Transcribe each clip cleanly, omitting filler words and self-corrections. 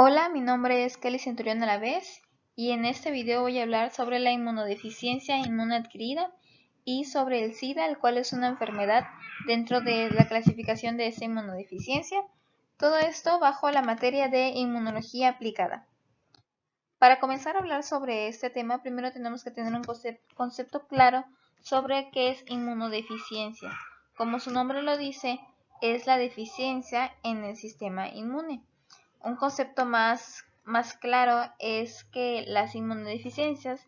Hola, mi nombre es Kelly Centurión Alavés y en este video voy a hablar sobre la inmunodeficiencia inmune adquirida y sobre el SIDA, el cual es una enfermedad dentro de la clasificación de esta inmunodeficiencia. Todo esto bajo la materia de inmunología aplicada. Para comenzar a hablar sobre este tema, primero tenemos que tener un concepto claro sobre qué es inmunodeficiencia. Como su nombre lo dice, es la deficiencia en el sistema inmune. Un concepto más claro es que las inmunodeficiencias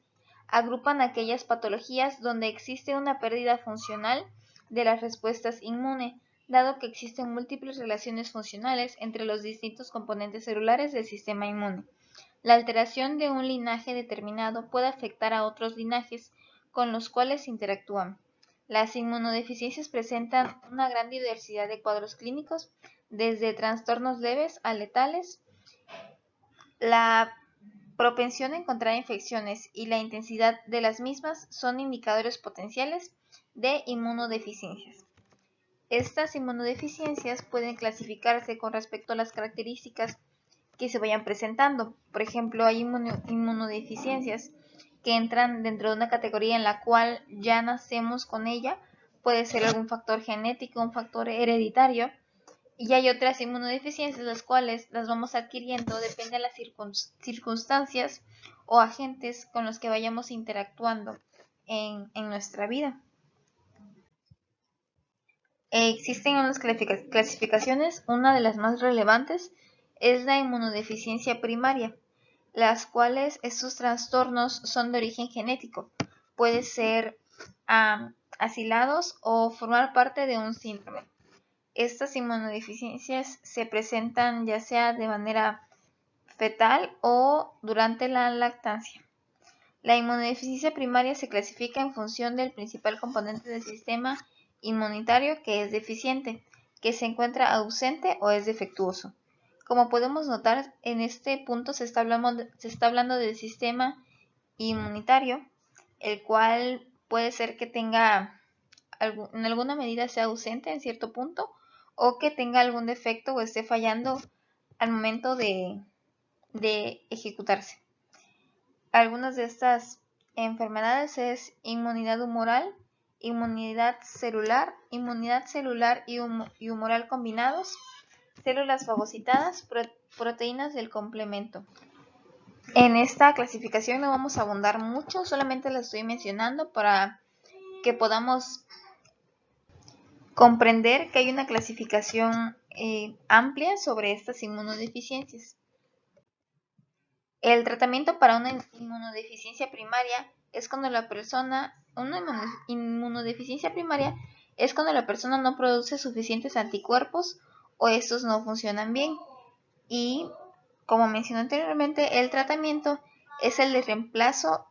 agrupan aquellas patologías donde existe una pérdida funcional de las respuestas inmunes, dado que existen múltiples relaciones funcionales entre los distintos componentes celulares del sistema inmune. La alteración de un linaje determinado puede afectar a otros linajes con los cuales interactúan. Las inmunodeficiencias presentan una gran diversidad de cuadros clínicos, desde trastornos leves a letales. La propensión a encontrar infecciones y la intensidad de las mismas son indicadores potenciales de inmunodeficiencias. Estas inmunodeficiencias pueden clasificarse con respecto a las características que se vayan presentando. Por ejemplo, hay inmunodeficiencias que entran dentro de una categoría en la cual ya nacemos con ella. Puede ser algún factor genético, un factor hereditario. Y hay otras inmunodeficiencias, las cuales las vamos adquiriendo, depende de las circunstancias o agentes con los que vayamos interactuando en nuestra vida. Existen unas clasificaciones, una de las más relevantes es la inmunodeficiencia primaria, las cuales estos trastornos son de origen genético. Puede ser asilados o formar parte de un síndrome. Estas inmunodeficiencias se presentan ya sea de manera fetal o durante la lactancia. La inmunodeficiencia primaria se clasifica en función del principal componente del sistema inmunitario que es deficiente, que se encuentra ausente o es defectuoso. Como podemos notar, en este punto se está hablando del sistema inmunitario, el cual puede ser que tenga en alguna medida sea ausente en cierto punto o que tenga algún defecto o esté fallando al momento de ejecutarse. Algunas de estas enfermedades es inmunidad humoral, inmunidad celular y humoral combinados, células fagocitadas, proteínas del complemento. En esta clasificación no vamos a abundar mucho, solamente la estoy mencionando para que podamos comprender que hay una clasificación amplia sobre estas inmunodeficiencias. El tratamiento para una inmunodeficiencia primaria es cuando la persona no produce suficientes anticuerpos o estos no funcionan bien. Y como mencioné anteriormente, el tratamiento es el de reemplazo,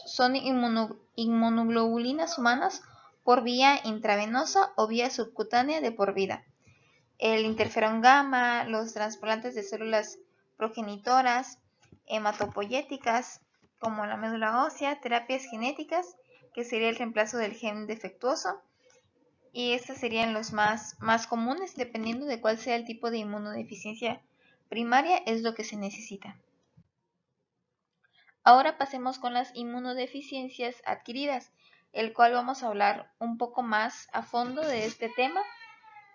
son inmunoglobulinas humanas por vía intravenosa o vía subcutánea de por vida. El interferón gamma, los trasplantes de células progenitoras, hematopoyéticas, como la médula ósea, terapias genéticas, que sería el reemplazo del gen defectuoso, y estos serían los más comunes, dependiendo de cuál sea el tipo de inmunodeficiencia primaria, es lo que se necesita. Ahora pasemos con las inmunodeficiencias adquiridas, el cual vamos a hablar un poco más a fondo de este tema.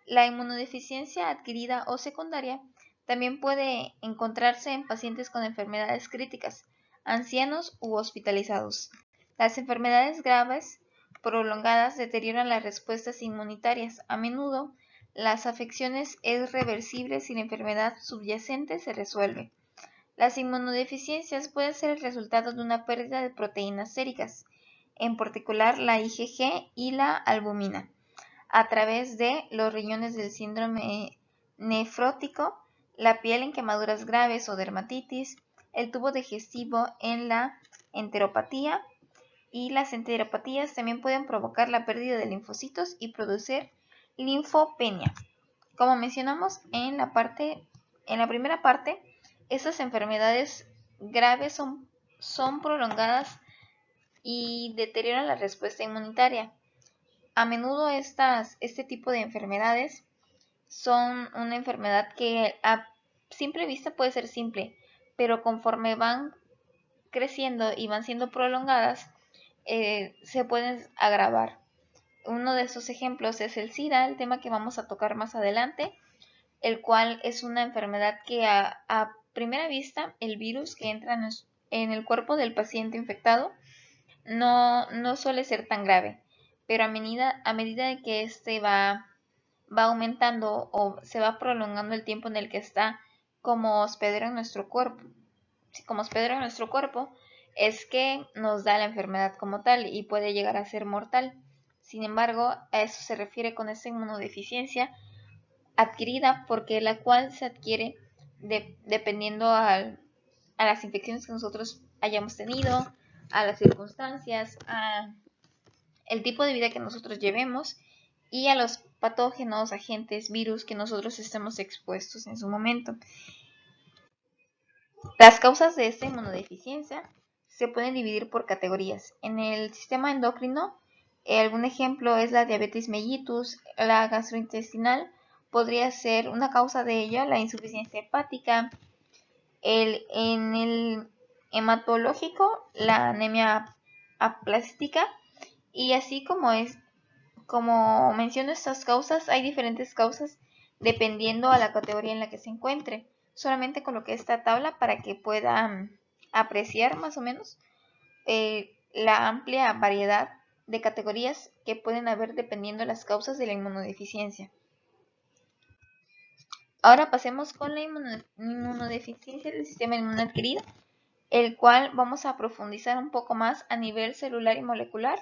La inmunodeficiencia adquirida o secundaria también puede encontrarse en pacientes con enfermedades críticas, ancianos u hospitalizados. Las enfermedades graves prolongadas deterioran las respuestas inmunitarias. A menudo, las afecciones es reversible si la enfermedad subyacente se resuelve. Las inmunodeficiencias pueden ser el resultado de una pérdida de proteínas séricas, en particular la IgG y la albumina, a través de los riñones del síndrome nefrótico, la piel en quemaduras graves o dermatitis, el tubo digestivo en la enteropatía, y las enteropatías también pueden provocar la pérdida de linfocitos y producir linfopenia. Como mencionamos en la primera parte, estas enfermedades graves son prolongadas y deterioran la respuesta inmunitaria. A menudo este tipo de enfermedades son una enfermedad que simple vista puede ser simple, pero conforme van creciendo y van siendo prolongadas, se pueden agravar. Uno de esos ejemplos es el SIDA, el tema que vamos a tocar más adelante, el cual es una enfermedad que a primera vista el virus que entra en el cuerpo del paciente infectado no suele ser tan grave, pero a medida de que este va aumentando o se va prolongando el tiempo en el que está como hospedero en nuestro cuerpo, como hospedero en nuestro cuerpo, es que nos da la enfermedad como tal y puede llegar a ser mortal. Sin embargo, a eso se refiere con esta inmunodeficiencia adquirida, porque la cual se adquiere dependiendo a las infecciones que nosotros hayamos tenido, a las circunstancias, a el tipo de vida que nosotros llevemos y a los patógenos, agentes, virus que nosotros estemos expuestos en su momento. Las causas de esta inmunodeficiencia se pueden dividir por categorías. En el sistema endocrino, algún ejemplo es la diabetes mellitus, la gastrointestinal, podría ser una causa de ella la insuficiencia hepática, en el hematológico la anemia aplástica, y así como menciono estas causas, hay diferentes causas dependiendo a la categoría en la que se encuentre. Solamente coloqué esta tabla para que puedan apreciar más o menos la amplia variedad de categorías que pueden haber dependiendo de las causas de la inmunodeficiencia. Ahora pasemos con la inmunodeficiencia del sistema inmune adquirido, el cual vamos a profundizar un poco más a nivel celular y molecular,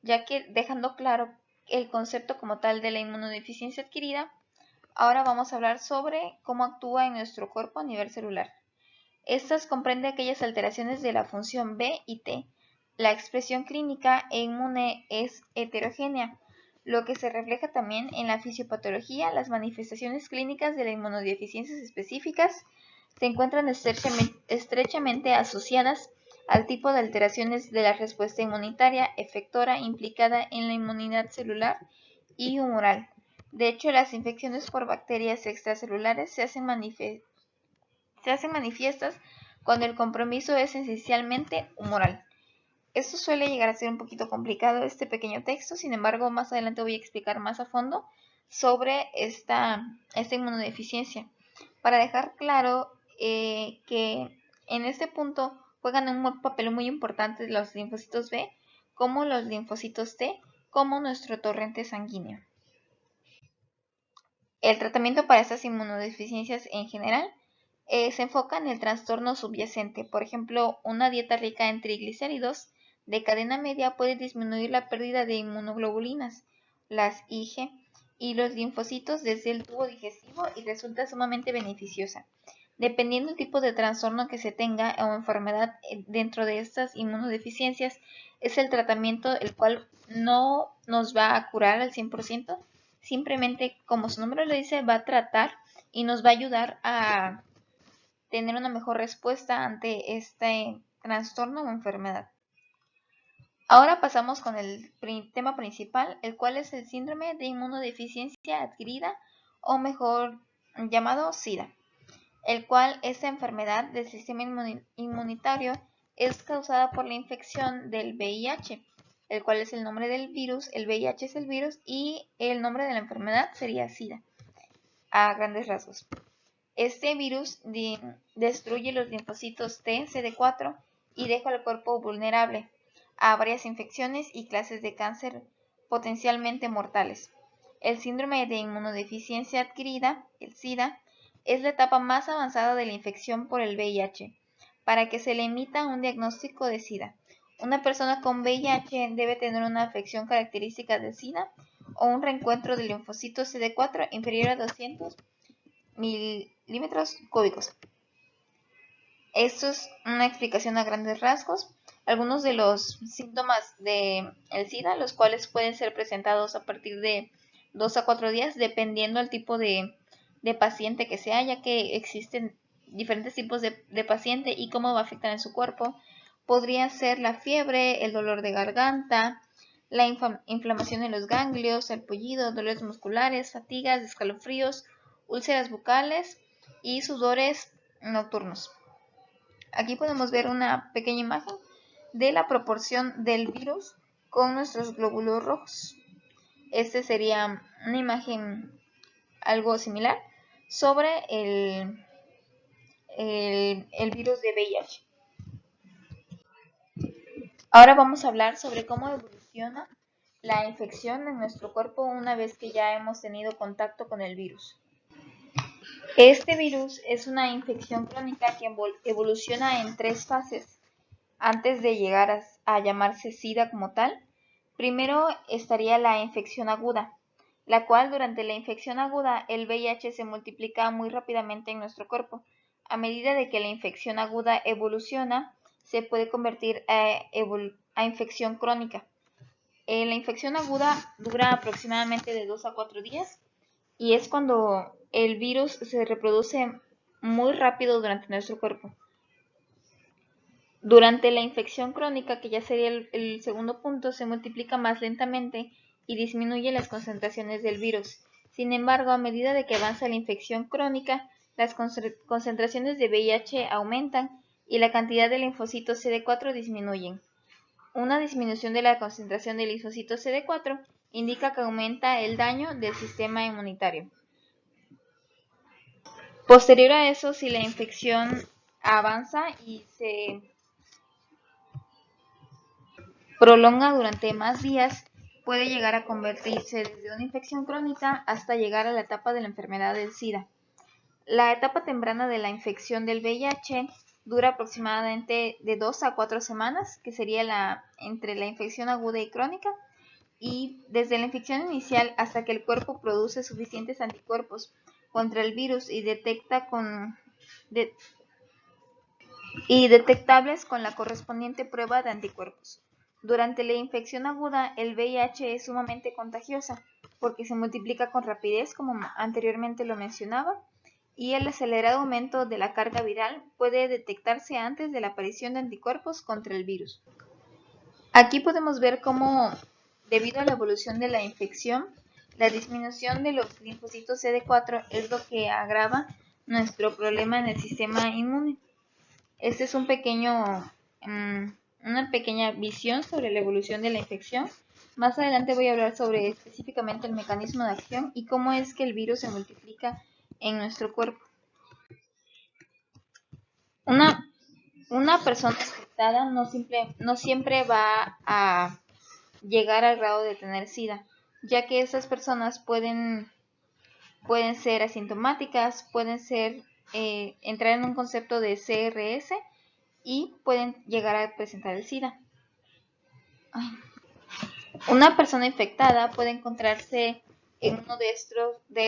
ya que dejando claro el concepto como tal de la inmunodeficiencia adquirida, ahora vamos a hablar sobre cómo actúa en nuestro cuerpo a nivel celular. Estas comprende aquellas alteraciones de la función B y T. La expresión clínica e inmune es heterogénea, lo que se refleja también en la fisiopatología. Las manifestaciones clínicas de las inmunodeficiencias específicas se encuentran estrechamente asociadas al tipo de alteraciones de la respuesta inmunitaria efectora implicada en la inmunidad celular y humoral. De hecho, las infecciones por bacterias extracelulares se hacen manifiestas cuando el compromiso es esencialmente humoral. Esto suele llegar a ser un poquito complicado este pequeño texto, sin embargo, más adelante voy a explicar más a fondo sobre esta inmunodeficiencia, para dejar claro que en este punto juegan un papel muy importante los linfocitos B, como los linfocitos T, como nuestro torrente sanguíneo. El tratamiento para estas inmunodeficiencias en general se enfoca en el trastorno subyacente. Por ejemplo, una dieta rica en triglicéridos de cadena media puede disminuir la pérdida de inmunoglobulinas, las Ig, y los linfocitos desde el tubo digestivo y resulta sumamente beneficiosa. Dependiendo del tipo de trastorno que se tenga o enfermedad dentro de estas inmunodeficiencias, es el tratamiento el cual no nos va a curar al 100%, simplemente, como su nombre lo dice, va a tratar y nos va a ayudar a tener una mejor respuesta ante este trastorno o enfermedad. Ahora pasamos con el tema principal, el cual es el síndrome de inmunodeficiencia adquirida, o mejor llamado SIDA, el cual esta enfermedad del sistema inmunitario es causada por la infección del VIH, el cual es el nombre del virus, el VIH es el virus y el nombre de la enfermedad sería SIDA, a grandes rasgos. Este virus destruye los linfocitos T, CD4 y deja al cuerpo vulnerable a varias infecciones y clases de cáncer potencialmente mortales. El síndrome de inmunodeficiencia adquirida, el SIDA, es la etapa más avanzada de la infección por el VIH. Para que se le emita un diagnóstico de SIDA, una persona con VIH debe tener una afección característica de SIDA o un reencuentro de linfocitos CD4 inferior a 200 milímetros cúbicos. Esto es una explicación a grandes rasgos. Algunos de los síntomas del SIDA, los cuales pueden ser presentados a partir de 2 a 4 días, dependiendo del tipo de paciente que sea, ya que existen diferentes tipos de paciente y cómo va a afectar en su cuerpo. Podría ser la fiebre, el dolor de garganta, la inflamación en los ganglios, el pullido, dolores musculares, fatigas, escalofríos, úlceras bucales y sudores nocturnos. Aquí podemos ver una pequeña imagen de la proporción del virus con nuestros glóbulos rojos. Este sería una imagen algo similar sobre el virus de VIH. Ahora vamos a hablar sobre cómo evoluciona la infección en nuestro cuerpo una vez que ya hemos tenido contacto con el virus. Este virus es una infección crónica que evoluciona en 3 fases antes de llegar a llamarse SIDA como tal. Primero estaría la infección aguda, la cual durante la infección aguda el VIH se multiplica muy rápidamente en nuestro cuerpo. A medida de que la infección aguda evoluciona, se puede convertir a infección crónica. La infección aguda dura aproximadamente de 2 a 4 días y es cuando el virus se reproduce muy rápido durante nuestro cuerpo. Durante la infección crónica, que ya sería el segundo punto, se multiplica más lentamente y disminuye las concentraciones del virus. Sin embargo, a medida de que avanza la infección crónica, las concentraciones de VIH aumentan y la cantidad de linfocitos CD4 disminuyen. Una disminución de la concentración de linfocitos CD4 indica que aumenta el daño del sistema inmunitario. Posterior a eso, si la infección avanza y se prolonga durante más días, puede llegar a convertirse desde una infección crónica hasta llegar a la etapa de la enfermedad del SIDA. La etapa temprana de la infección del VIH dura aproximadamente de 2 a 4 semanas, que sería entre la infección aguda y crónica, y desde la infección inicial hasta que el cuerpo produce suficientes anticuerpos contra el virus y detectables con la correspondiente prueba de anticuerpos. Durante la infección aguda, el VIH es sumamente contagiosa porque se multiplica con rapidez, como anteriormente lo mencionaba, y el acelerado aumento de la carga viral puede detectarse antes de la aparición de anticuerpos contra el virus. Aquí podemos ver cómo, debido a la evolución de la infección, la disminución de los linfocitos CD4 es lo que agrava nuestro problema en el sistema inmune. Este es una pequeña visión sobre la evolución de la infección. Más adelante voy a hablar sobre específicamente el mecanismo de acción y cómo es que el virus se multiplica en nuestro cuerpo. Una persona infectada no siempre va a llegar al grado de tener SIDA, ya que esas personas pueden ser asintomáticas, pueden entrar en un concepto de CRS y pueden llegar a presentar el SIDA. Una persona infectada puede encontrarse en uno de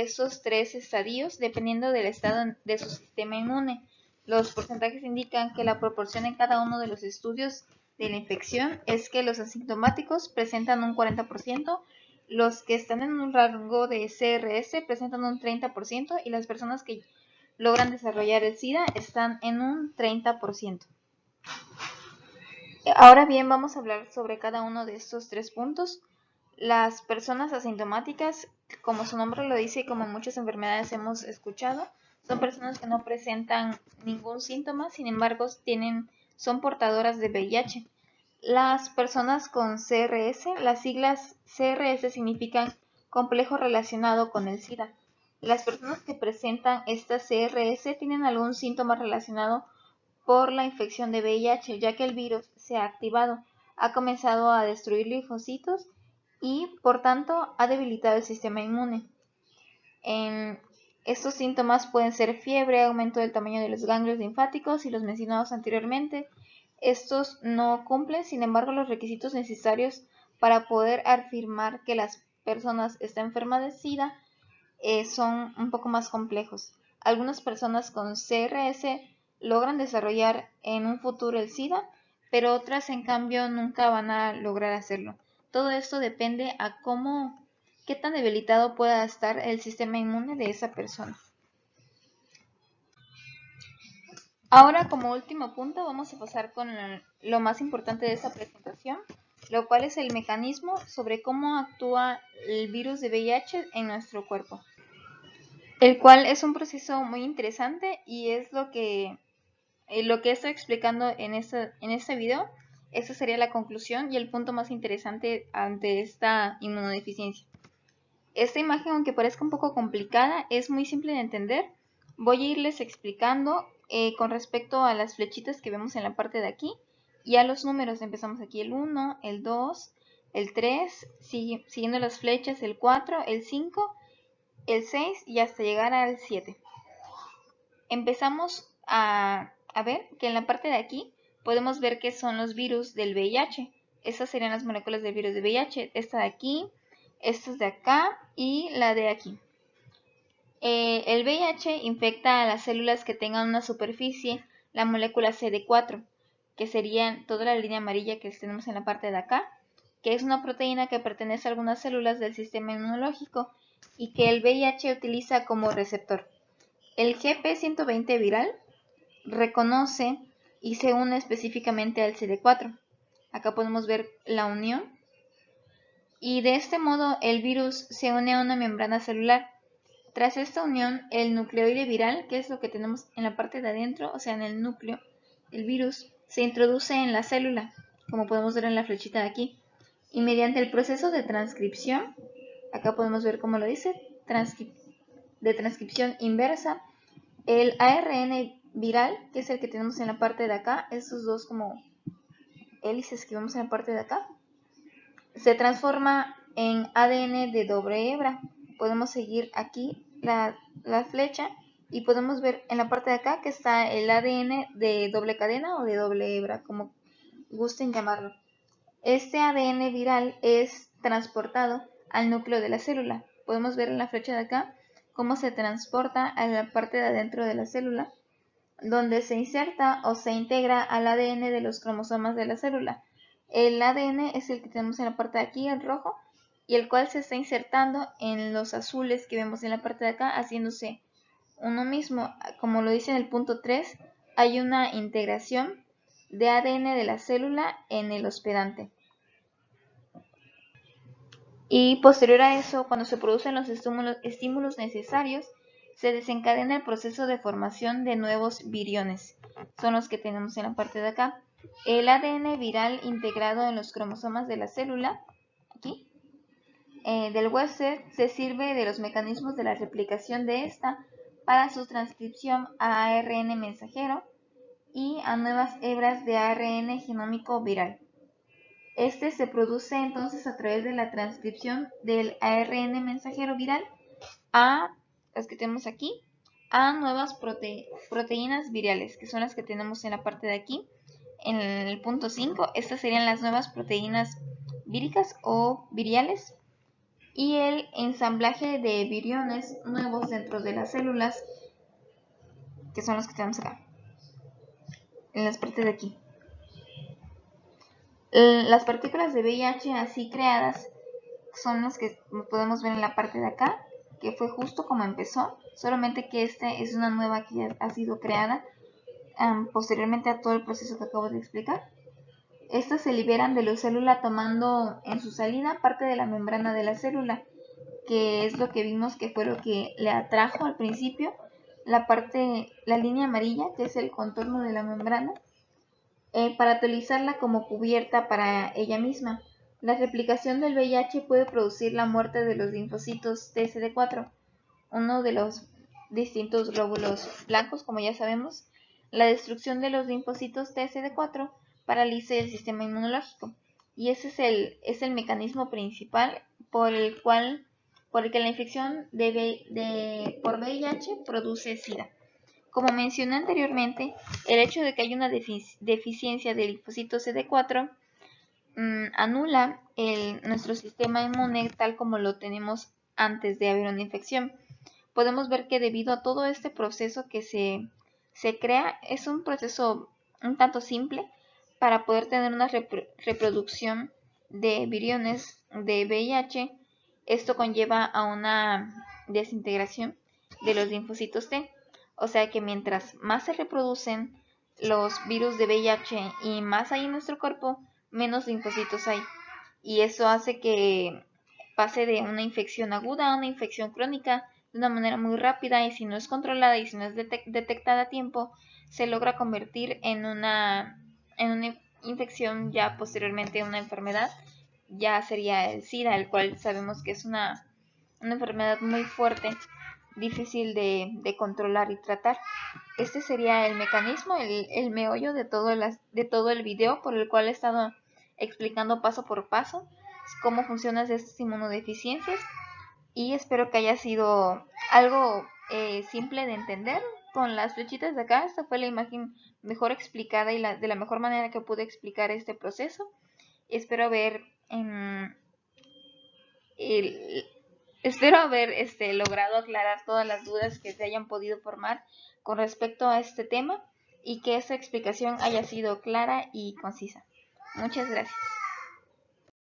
estos 3 estadios dependiendo del estado de su sistema inmune. Los porcentajes indican que la proporción en cada uno de los estudios de la infección es que los asintomáticos presentan un 40%, los que están en un rango de CRS presentan un 30% y las personas que logran desarrollar el SIDA están en un 30%. Ahora bien, vamos a hablar sobre cada uno de estos 3 puntos. Las personas asintomáticas, como su nombre lo dice y como en muchas enfermedades hemos escuchado, son personas que no presentan ningún síntoma, sin embargo son portadoras de VIH. Las personas con CRS, las siglas CRS significan complejo relacionado con el SIDA. Las personas que presentan esta CRS tienen algún síntoma relacionado por la infección de VIH, ya que el virus se ha activado, ha comenzado a destruir linfocitos y, por tanto, ha debilitado el sistema inmune. Estos síntomas pueden ser fiebre, aumento del tamaño de los ganglios linfáticos y los mencionados anteriormente. Estos no cumplen, sin embargo, los requisitos necesarios para poder afirmar que las personas están enfermas de SIDA son un poco más complejos. Algunas personas con CRS logran desarrollar en un futuro el SIDA, pero otras en cambio nunca van a lograr hacerlo. Todo esto depende a qué tan debilitado pueda estar el sistema inmune de esa persona. Ahora, como último punto, vamos a pasar con lo más importante de esta presentación, lo cual es el mecanismo sobre cómo actúa el virus de VIH en nuestro cuerpo. el cual es un proceso muy interesante y es lo que estoy explicando en este video. Esa sería la conclusión y el punto más interesante ante esta inmunodeficiencia. Esta imagen, aunque parezca un poco complicada, es muy simple de entender. Voy a irles explicando con respecto a las flechitas que vemos en la parte de aquí y a los números. Empezamos aquí el 1, el 2, el 3, siguiendo las flechas el 4, el 5, el 6 y hasta llegar al 7. Empezamos a ver que en la parte de aquí podemos ver que son los virus del VIH. Estas serían las moléculas del virus de VIH. Esta de aquí, estas de acá y la de aquí. El VIH infecta a las células que tengan una superficie, la molécula CD4, que serían toda la línea amarilla que tenemos en la parte de acá, que es una proteína que pertenece a algunas células del sistema inmunológico y que el VIH utiliza como receptor. El GP120 viral reconoce y se une específicamente al CD4. Acá podemos ver la unión. Y de este modo el virus se une a una membrana celular. Tras esta unión, el nucleoide viral, que es lo que tenemos en la parte de adentro, o sea, en el núcleo, el virus, se introduce en la célula, como podemos ver en la flechita de aquí. Y mediante el proceso de transcripción, acá podemos ver cómo lo dice, de transcripción inversa, el ARN viral, que es el que tenemos en la parte de acá, estos dos como hélices que vemos en la parte de acá, se transforma en ADN de doble hebra. Podemos seguir aquí la flecha y podemos ver en la parte de acá que está el ADN de doble cadena o de doble hebra, como gusten llamarlo. Este ADN viral es transportado al núcleo de la célula. Podemos ver en la flecha de acá cómo se transporta a la parte de adentro de la célula, donde se inserta o se integra al ADN de los cromosomas de la célula. El ADN es el que tenemos en la parte de aquí, el rojo, y el cual se está insertando en los azules que vemos en la parte de acá, haciéndose uno mismo. Como lo dice en el punto 3, hay una integración de ADN de la célula en el hospedante. Y posterior a eso, cuando se producen los estímulos necesarios, se desencadena el proceso de formación de nuevos viriones. Son los que tenemos en la parte de acá. El ADN viral integrado en los cromosomas de la célula, aquí, del huésped, se sirve de los mecanismos de la replicación de esta para su transcripción a ARN mensajero y a nuevas hebras de ARN genómico viral. Este se produce entonces a través de la transcripción del ARN mensajero viral a las que tenemos aquí, a nuevas proteínas virales, que son las que tenemos en la parte de aquí, en el punto 5. Estas serían las nuevas proteínas víricas o viriales, y el ensamblaje de viriones nuevos dentro de las células, que son los que tenemos acá, en las partes de aquí. Las partículas de VIH así creadas son las que podemos ver en la parte de acá, que fue justo como empezó, solamente que esta es una nueva que ya ha sido creada posteriormente a todo el proceso que acabo de explicar. Estas se liberan de la célula tomando en su salida parte de la membrana de la célula, que es lo que vimos que fue lo que le atrajo al principio, la línea amarilla, que es el contorno de la membrana, para utilizarla como cubierta para ella misma. La replicación del VIH puede producir la muerte de los linfocitos TCD4, uno de los distintos glóbulos blancos, como ya sabemos. La destrucción de los linfocitos TCD4 paraliza el sistema inmunológico, y ese es el mecanismo principal por el que la infección por VIH produce SIDA. Como mencioné anteriormente, el hecho de que haya una deficiencia del linfocito CD4 anula nuestro sistema inmune tal como lo tenemos antes de haber una infección. Podemos ver que debido a todo este proceso que se crea, es un proceso un tanto simple para poder tener una reproducción de viriones de VIH. Esto conlleva a una desintegración de los linfocitos T. O sea que mientras más se reproducen los virus de VIH y más hay en nuestro cuerpo, menos linfocitos hay. Y eso hace que pase de una infección aguda a una infección crónica de una manera muy rápida, y si no es controlada y si no es detectada a tiempo, se logra convertir en una infección, ya posteriormente una enfermedad. Ya sería el SIDA, el cual sabemos que es una enfermedad muy fuerte, difícil de controlar y tratar. Este sería el mecanismo, el meollo de todo el video, por el cual he estado explicando paso por paso cómo funcionan estas inmunodeficiencias, y espero que haya sido algo simple de entender. Con las flechitas de acá, esta fue la imagen mejor explicada y de la mejor manera que pude explicar este proceso. Espero haber logrado aclarar todas las dudas que se hayan podido formar con respecto a este tema, y que esta explicación haya sido clara y concisa. Muchas gracias.